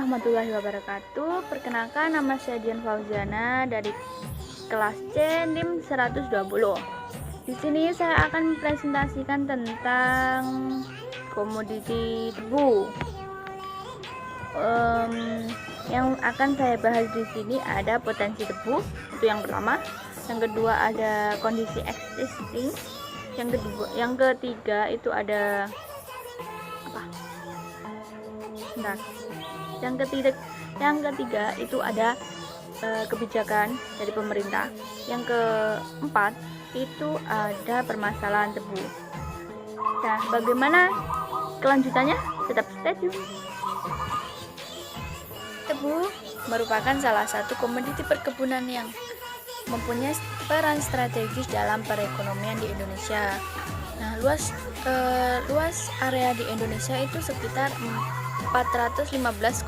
warahmatullahi wabarakatuh. Perkenalkan, nama saya Dian Fauzana dari kelas C NIM 120. Di sini saya akan mempresentasikan tentang komoditi tebu. Yang akan saya bahas di sini ada potensi tebu, itu yang pertama. Yang kedua ada kondisi existing. Yang ketiga itu ada Yang ketiga itu ada kebijakan dari pemerintah. Yang keempat itu ada permasalahan tebu. Nah, bagaimana kelanjutannya? Tetap stay tune. Tebu merupakan salah satu komoditi perkebunan yang mempunyai peran strategis dalam perekonomian di Indonesia. Nah, luas area di Indonesia itu sekitar 415,66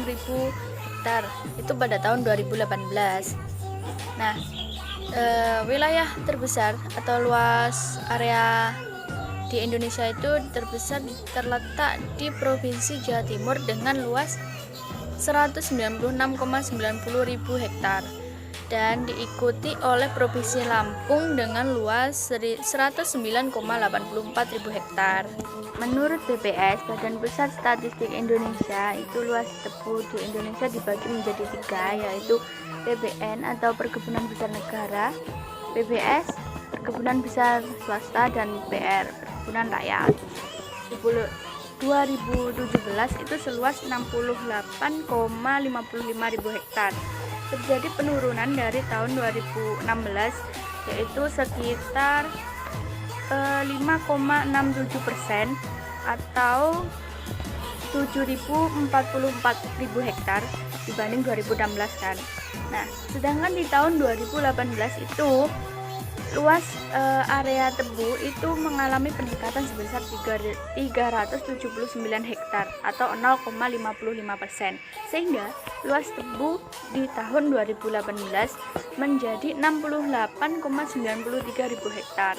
ribu hektar itu pada tahun 2018. Nah, wilayah terbesar atau luas area di Indonesia itu terbesar terletak di Provinsi Jawa Timur dengan luas 196,90 ribu hektar dan diikuti oleh Provinsi Lampung dengan luas 109,84 ribu hektar. Menurut BPS, Badan Pusat Statistik Indonesia, itu luas tebu di Indonesia dibagi menjadi 3, yaitu PBN atau Perkebunan Besar Negara, PBS Perkebunan Besar Swasta, dan PR Perkebunan Rakyat. 2017 itu seluas 68,55 ribu hektar. Terjadi penurunan dari tahun 2016, yaitu sekitar 5,67% atau 7.044 ribu hektar dibanding 2016 kan. Nah, sedangkan di tahun 2018 itu luas area tebu itu mengalami peningkatan sebesar 379 hektar atau 0,55%, sehingga luas tebu di tahun 2018 menjadi 68,93 ribu hektar.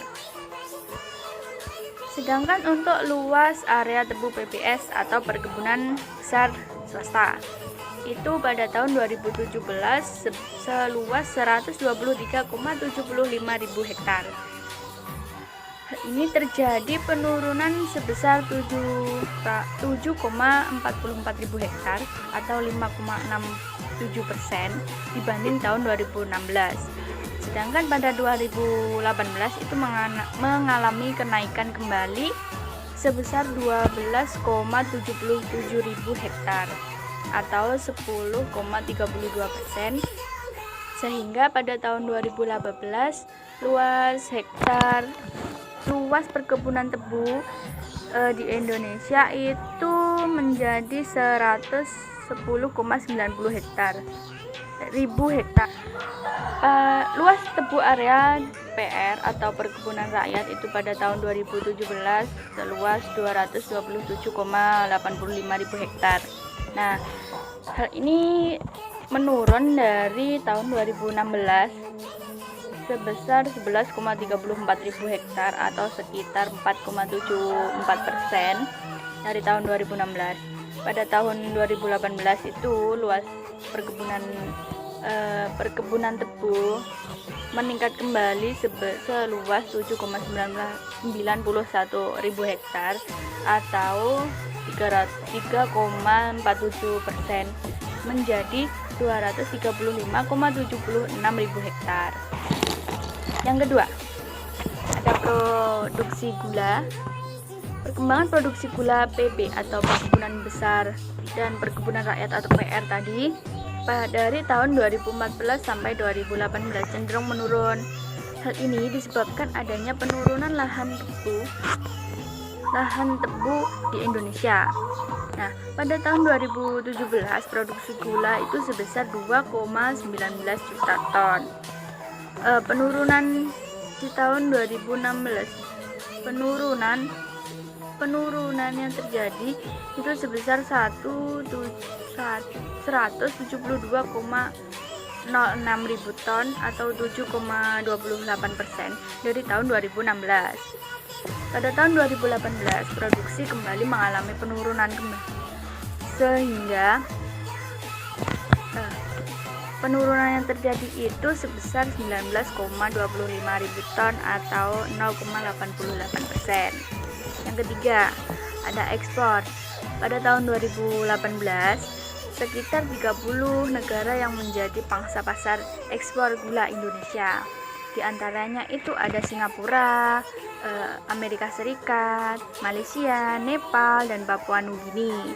Sedangkan untuk luas area tebu PBS atau Perkebunan Besar Swasta itu pada tahun 2017 seluas 123,75 ribu hektar. Hal ini terjadi penurunan sebesar 7,44 ribu hektar atau 5,67% dibanding tahun 2016. Sedangkan pada 2018 itu mengalami kenaikan kembali sebesar 12,77 ribu hektar atau 10,32%, sehingga pada tahun 2018 luas perkebunan tebu di Indonesia itu menjadi 110,90 ribu hektar. Luas tebu area PR atau perkebunan rakyat itu pada tahun 2017 seluas 227,85 ribu hektar. Nah, hal ini menurun dari tahun 2016 sebesar 11,34 ribu hektar atau sekitar 4,74% dari tahun 2016. Pada tahun 2018 itu luas perkebunan tebu meningkat kembali seluas 7,91 ribu hektar atau 3,47% menjadi 235,76 ribu hektar. Yang kedua, ada produksi gula. Perkembangan produksi gula PB atau Perkebunan Besar dan Perkebunan Rakyat atau PR tadi dari tahun 2014 sampai 2018 cenderung menurun. Hal ini disebabkan adanya penurunan lahan tebu di Indonesia. Nah, pada tahun 2017 produksi gula itu sebesar 2,19 juta ton. Penurunan di tahun 2016, penurunan yang terjadi itu sebesar 172,06 ribu ton atau 7,28% dari tahun 2016. Pada tahun 2018 produksi kembali mengalami penurunan kembali sehingga penurunan yang terjadi itu sebesar 19,25 ribu ton atau 0,88%. Yang ketiga, ada ekspor. Pada tahun 2018, sekitar 30 negara yang menjadi pangsa pasar ekspor gula Indonesia. Di antaranya itu ada Singapura, Amerika Serikat, Malaysia, Nepal, dan Papua Nugini.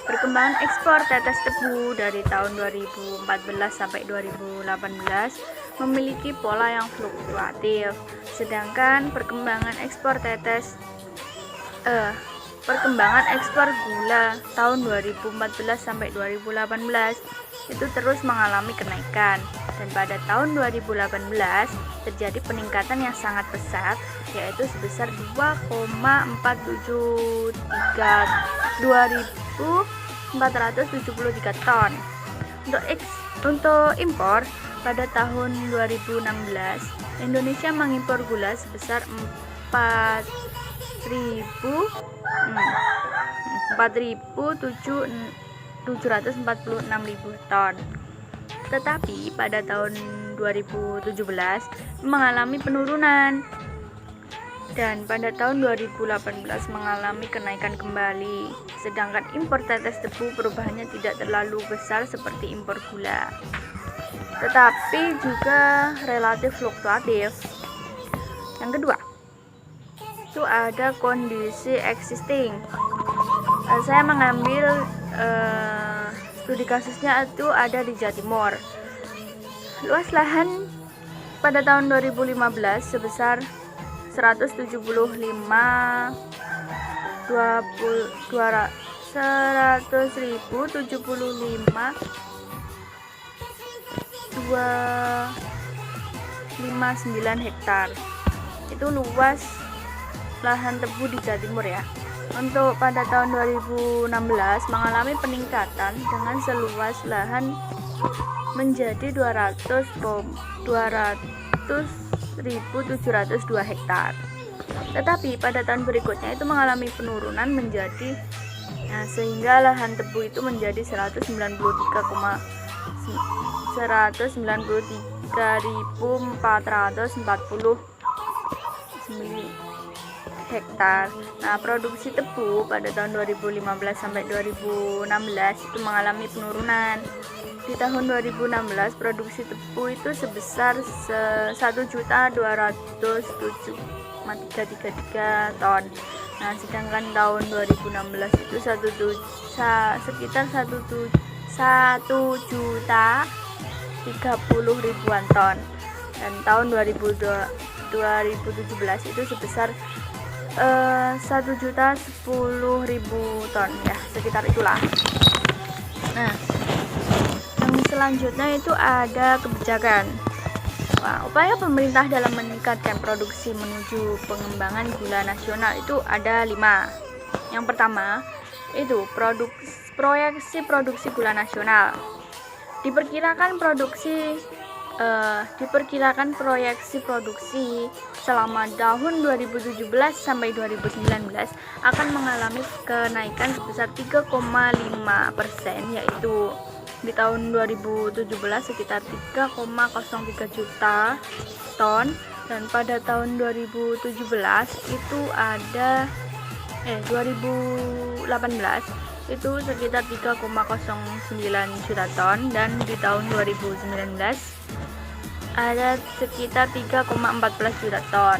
Perkembangan ekspor tetes tebu dari tahun 2014 sampai 2018 memiliki pola yang fluktuatif, sedangkan perkembangan ekspor gula tahun 2014 sampai 2018 itu terus mengalami kenaikan, dan pada tahun 2018 terjadi peningkatan yang sangat pesat, yaitu sebesar 2,473 ton. Untuk impor, pada tahun 2016 Indonesia mengimpor gula sebesar 4.746.000 ton. Tetapi pada tahun 2017 mengalami penurunan, dan pada tahun 2018 mengalami kenaikan kembali. Sedangkan impor tetes tebu perubahannya tidak terlalu besar seperti impor gula, tetapi juga relatif fluktuatif. Yang kedua, itu ada kondisi existing. Saya mengambil studi kasusnya itu ada di Jawa Timur. Luas lahan pada tahun 2015 sebesar 100.059 hektar. Itu luas lahan tebu di Jawa Timur ya. Untuk pada tahun 2016 mengalami peningkatan dengan seluas lahan menjadi 200.702 hektar. Tetapi pada tahun berikutnya itu mengalami penurunan menjadi sehingga lahan tebu itu menjadi 193.440 hektar. Nah, produksi tebu pada tahun 2015 sampai 2016 itu mengalami penurunan. Di tahun 2016 produksi tebu itu sebesar 1.207,333 ton. Nah, sedangkan tahun 2016 itu sekitar 1.030.000 ton. Dan tahun 2017 itu sebesar 1.010.000 ton ya, sekitar itulah. Nah, yang selanjutnya itu ada kebijakan. Upaya pemerintah dalam meningkatkan produksi menuju pengembangan gula nasional itu ada 5. Yang pertama itu proyeksi produksi gula nasional. Diperkirakan proyeksi produksi selama tahun 2017 sampai 2019 akan mengalami kenaikan sebesar 3,5%, yaitu di tahun 2017 sekitar 3,03 juta ton, dan pada tahun 2017 itu ada 2018 itu sekitar 3,09 juta ton, dan di tahun 2019 ada sekitar 3,14 juta ton.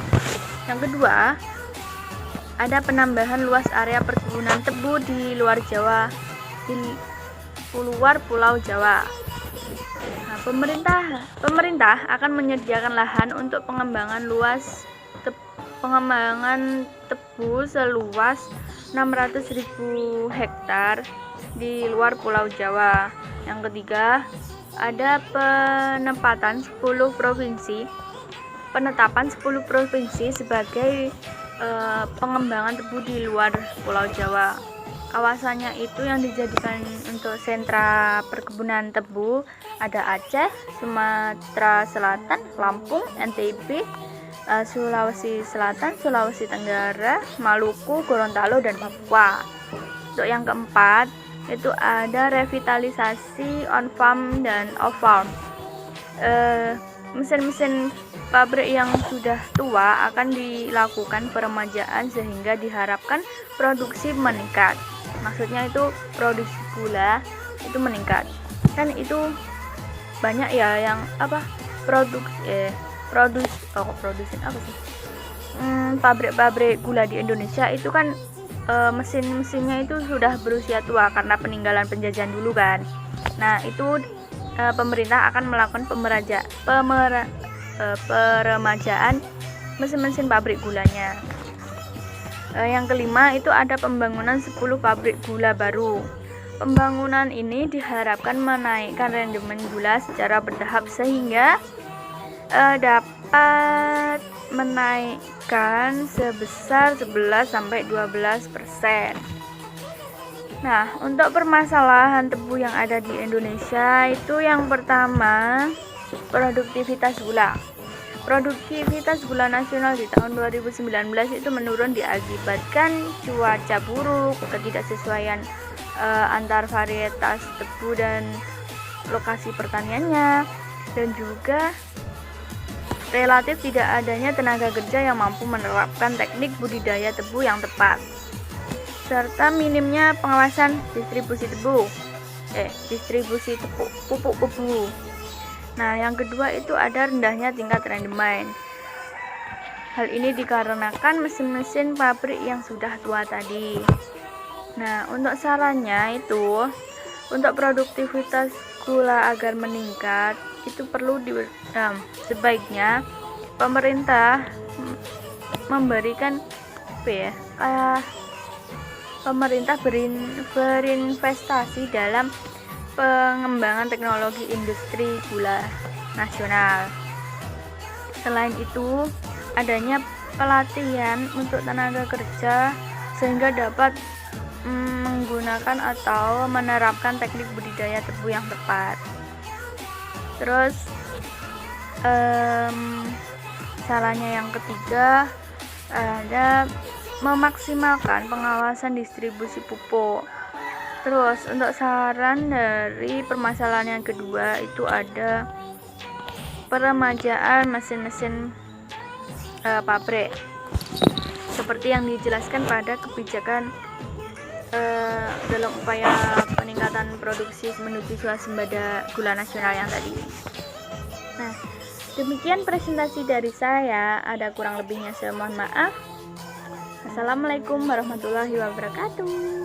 Yang kedua, ada penambahan luas area perkebunan tebu di luar Jawa, di luar Pulau Jawa. Nah, pemerintah akan menyediakan lahan untuk pengembangan tebu seluas 600.000 hektar di luar Pulau Jawa. Yang ketiga, ada penetapan 10 provinsi sebagai pengembangan tebu di luar Pulau Jawa. Kawasannya itu yang dijadikan untuk sentra perkebunan tebu ada Aceh, Sumatera Selatan, Lampung, NTB, Sulawesi Selatan, Sulawesi Tenggara, Maluku, Gorontalo, dan Papua. Untuk yang keempat itu ada revitalisasi on farm dan off farm. Mesin-mesin pabrik yang sudah tua akan dilakukan peremajaan sehingga diharapkan produksi meningkat. Maksudnya itu produksi gula itu meningkat. Kan itu banyak ya yang pabrik-pabrik gula di Indonesia itu kan mesin-mesinnya itu sudah berusia tua karena peninggalan penjajahan dulu kan. Nah, itu pemerintah akan melakukan peremajaan mesin-mesin pabrik gulanya. Yang kelima itu ada pembangunan 10 pabrik gula baru. Pembangunan ini diharapkan menaikkan rendemen gula secara bertahap sehingga dapat menaikkan sebesar 11-12%. Nah, untuk permasalahan tebu yang ada di Indonesia itu yang pertama, produktivitas gula. Produktivitas gula nasional di tahun 2019 itu menurun diakibatkan cuaca buruk, ketidaksesuaian antar varietas tebu dan lokasi pertaniannya, dan juga relatif tidak adanya tenaga kerja yang mampu menerapkan teknik budidaya tebu yang tepat, serta minimnya pengawasan distribusi pupuk tebu. Nah, yang kedua itu ada rendahnya tingkat rendemen. Hal ini dikarenakan mesin-mesin pabrik yang sudah tua tadi. Nah, untuk sarannya itu untuk produktivitas gula agar meningkat itu perlu sebaiknya pemerintah memberikan pemerintah berinvestasi dalam pengembangan teknologi industri gula nasional. Selain itu, adanya pelatihan untuk tenaga kerja sehingga dapat menggunakan atau menerapkan teknik budidaya tebu yang tepat. Terus sarannya yang ketiga ada memaksimalkan pengawasan distribusi pupuk. Terus untuk saran dari permasalahan yang kedua itu ada peremajaan mesin-mesin pabrik seperti yang dijelaskan pada kebijakan dalam upaya peningkatan produksi menuju swasembada gula nasional yang tadi. Nah, demikian presentasi dari saya. Ada kurang lebihnya saya mohon maaf. Assalamualaikum warahmatullahi wabarakatuh.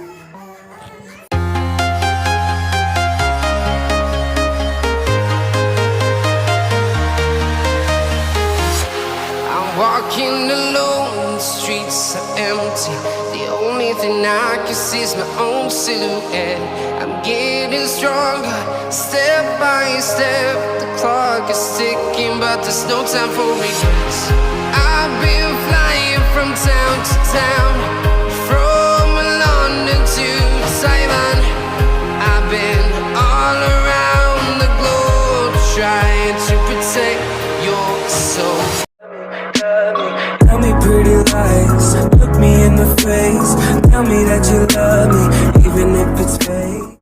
Walking alone, the streets are empty. The only thing I can see is my own silhouette. I'm getting stronger, step by step. The clock is ticking, but there's no time for regrets. I've been flying from town to town, from London to Taiwan. I've been all around the globe, trying to protect your soul. Tell me pretty lies, look me in the face. Tell me that you love me, even if it's